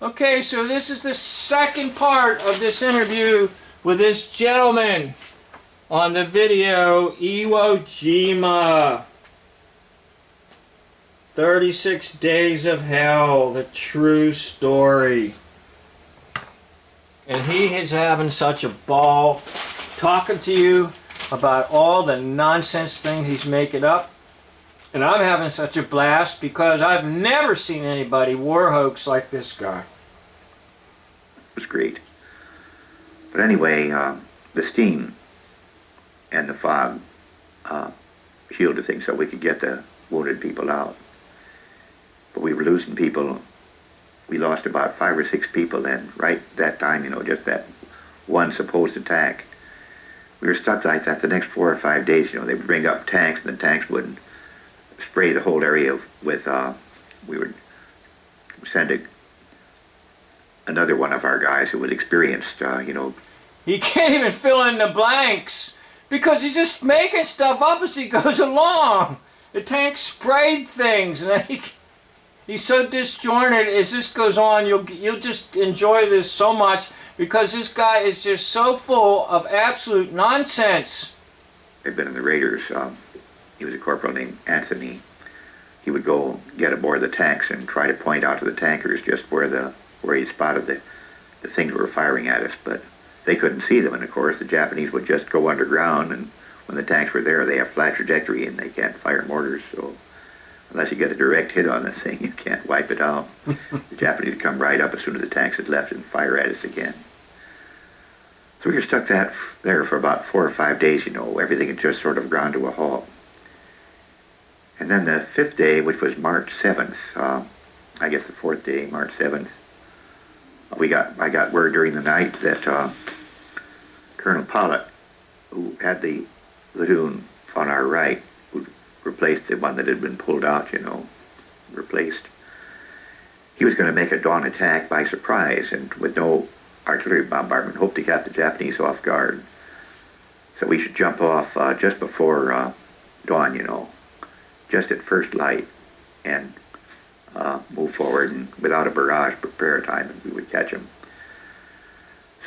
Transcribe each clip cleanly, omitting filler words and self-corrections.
Okay, so this is the second part of this interview with this gentleman on the video Iwo Jima. 36 Days of Hell, the true story. And he is having such a ball talking to you about all the nonsense things he's making up. And I'm having such a blast because I've never seen anybody war hoax like this guy. It was great. But anyway, the steam and the fog shielded things so we could get the wounded people out. But we were losing people. We lost about 5 or 6 people, and right that time, just that one supposed attack. We were stuck like that the next 4 or 5 days. They would bring up tanks, and the tanks would spray the whole area with, we would send another one of our guys who was experienced, He can't even fill in the blanks because he's just making stuff up as he goes along. The tank sprayed things, and he's so disjointed. As this goes on, you'll just enjoy this so much because this guy is just so full of absolute nonsense. I'd been in the Raiders. He was a corporal named Anthony. He would go get aboard the tanks and try to point out to the tankers just where he spotted the things were firing at us, but they couldn't see them. And of course, the Japanese would just go underground, and when the tanks were there, they have flat trajectory and they can't fire mortars. So unless you get a direct hit on the thing, you can't wipe it out. The Japanese would come right up as soon as the tanks had left and fire at us again. So we were stuck there for about 4 or 5 days. Everything had just sort of ground to a halt. And then the 5th day, which was March 7th, I guess the 4th day, March 7th, I got word during the night that Colonel Pollock, who had the platoon on our right, who replaced the one that had been pulled out, replaced, he was going to make a dawn attack by surprise and with no artillery bombardment, hope to get the Japanese off guard. So we should jump off just before dawn, just at first light, and move forward, and without a barrage, prepare time, and we would catch them.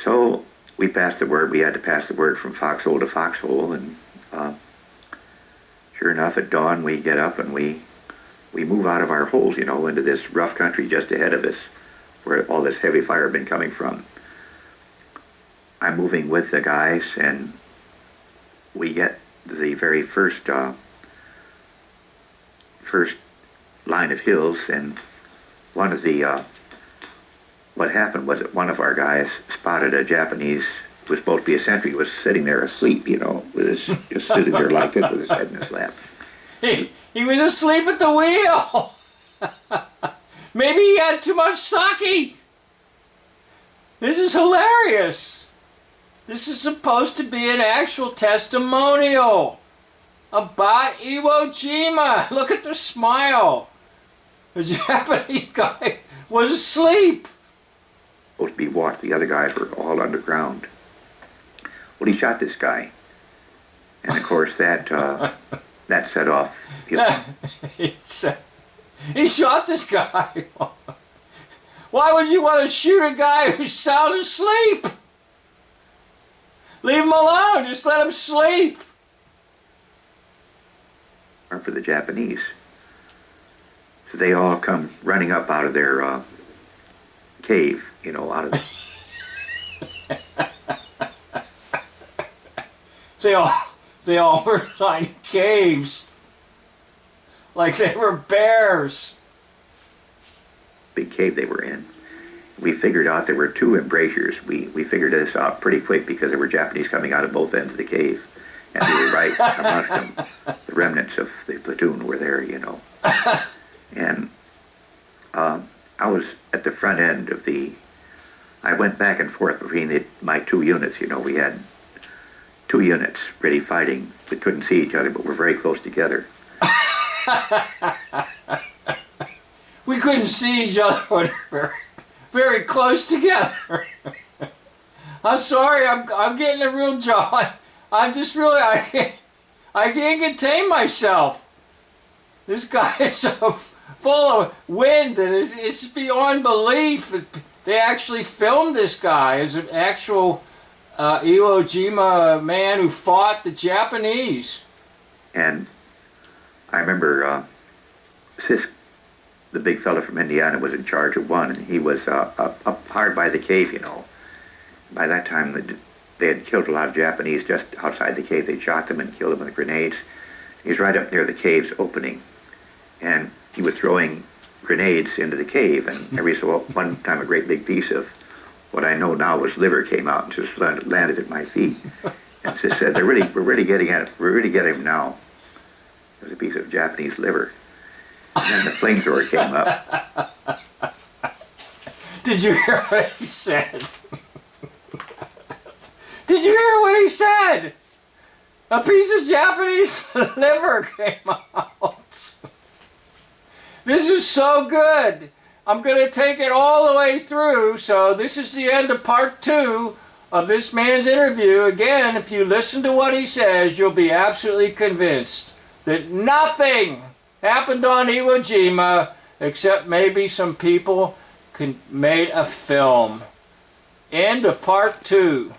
So we passed the word. We had to pass the word from foxhole to foxhole, and sure enough, at dawn we get up and we move out of our holes, into this rough country just ahead of us, where all this heavy fire had been coming from. I'm moving with the guys, and we get the very first line of hills, and one of the what happened was that one of our guys spotted a Japanese who was supposed to be a sentry, was sitting there asleep, with his just sitting there like this with his head in his lap. He was asleep at the wheel. Maybe he had too much sake. This is hilarious. This is supposed to be an actual testimonial about Iwo Jima. Look at the smile. The Japanese guy was asleep. Supposed to be watched. The other guys were all underground. Well, he shot this guy, and of course that set off. He shot this guy. Why would you want to shoot a guy who's sound asleep? Leave him alone. Just let him sleep. Or for the Japanese. So they all come running up out of their cave, out of the... They all were in caves. Like they were bears. Big cave they were in. We figured out there were 2 embrasures. We figured this out pretty quick because there were Japanese coming out of both ends of the cave. And we were right amongst them. The remnants of the platoon were there, And I was at the front end of I went back and forth between my 2 units. We had 2 units ready fighting. We couldn't see each other, but we're very close together. We couldn't see each other, but we're very close together. I'm sorry, I'm getting a real jaw. I'm just really, I can't contain myself. This guy is so full of wind, and it's beyond belief. They actually filmed this guy as an actual Iwo Jima man who fought the Japanese. And I remember Sisk, the big fella from Indiana, was in charge of one, and he was up hard by the cave, you know. By that time, they had killed a lot of Japanese just outside the cave. They shot them and killed them with grenades. He was right up near the cave's opening, and he was throwing grenades into the cave, and every so one time a great big piece of what I know now was liver came out and just landed at my feet. And Sis said, we're really getting at it. We're really getting him now. It was a piece of Japanese liver. And then the flamethrower came up. Did you hear what he said? Did you hear what he said? A piece of Japanese liver came out. This is so good. I'm going to take it all the way through. So this is the end of part 2 of this man's interview. Again, if you listen to what he says, you'll be absolutely convinced that nothing happened on Iwo Jima except maybe some people made a film. End of part 2.